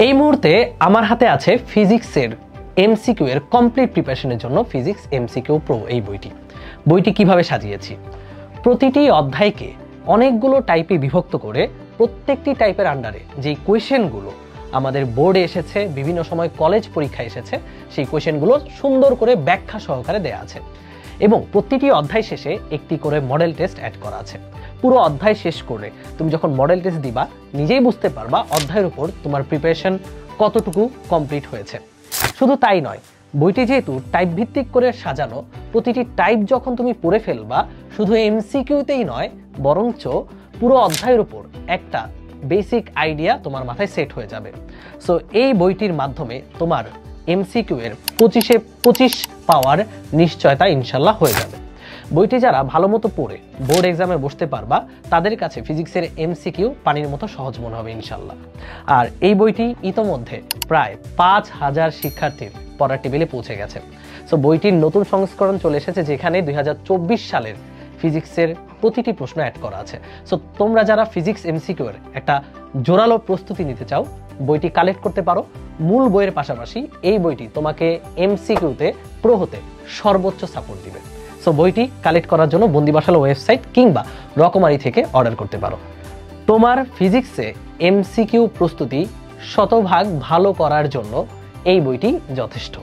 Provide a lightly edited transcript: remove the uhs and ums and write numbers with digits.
এই মুহূর্তে আমার হাতে আছে ফিজিক্সের এমসিকিউ এর কমপ্লিট প্রিপারেশনের জন্য ফিজিক্স এমসিকিউ প্রো এই বইটি কিভাবে সাজিয়েছি। প্রতিটি অধ্যায়কে অনেকগুলো টাইপে বিভক্ত করে প্রত্যেকটি টাইপের আন্ডারে যেই কোয়েশ্চেনগুলো আমাদের বোর্ডে এসেছে, বিভিন্ন সময় কলেজ পরীক্ষায় এসেছে, সেই কোয়েশ্চেনগুলো সুন্দর করে ব্যাখ্যা সহকারে দেয়া আছে এবং প্রতিটি অধ্যায় শেষে একটি করে মডেল টেস্ট অ্যাড করা আছে। পুরো অধ্যায় শেষ করে তুমি যখন মডেল টেস্ট দিবা নিজেই বুঝতে পারবা অধ্যায়ের উপর তোমার প্রিপারেশন কতটুকু কমপ্লিট হয়েছে। শুধু তাই নয়, বইটি যেহেতু টাইপ ভিত্তিক করে সাজানো, প্রতিটি টাইপ যখন তুমি পড়ে ফেলবা শুধু এমসিকিউতেই নয় বরঞ্চ পুরো অধ্যায়ের উপর একটা বেসিক আইডিয়া তোমার মাথায় সেট হয়ে যাবে। সো এই বইটির মাধ্যমে তোমার এমসিকিউ এর 25-এ 25 পাওয়ার নিশ্চয়তা ইনশাল্লাহ হয়ে যাবে। বইটি যারা ভালো মতো পড়ে বোর্ড এক্সামে বসতে পারবা তাদের কাছে ফিজিক্সের এমসিকিউ পানির মতো সহজ মনে হবে ইনশাল্লাহ। আর এই বইটি ইতোমধ্যে প্রায় 5000 শিক্ষার্থীর পড়ার টেবিলে পৌঁছে গেছে। সো বইটির নতুন সংস্করণ চলে এসেছে যেখানে 2024 সালের ফিজিক্সের প্রতিটি প্রশ্ন অ্যাড করা আছে। সো তোমরা যারা ফিজিক্স এমসিকিউ এর একটা জোরালো প্রস্তুতি নিতে চাও বইটি কালেক্ট করতে পারো। মূল বইয়ের পাশাপাশি এই বইটি তোমাকে এমসিকিউতে প্রো হতে সর্বোচ্চ সাপোর্ট দিবে। সো বইটি কালেক্ট করার জন্য বন্দিবাসাল ওয়েবসাইট কিংবা রকমারি থেকে অর্ডার করতে পারো। তোমার ফিজিক্সে এমসিকিউ প্রস্তুতি শতভাগ ভালো করার জন্য এই বইটি যথেষ্ট।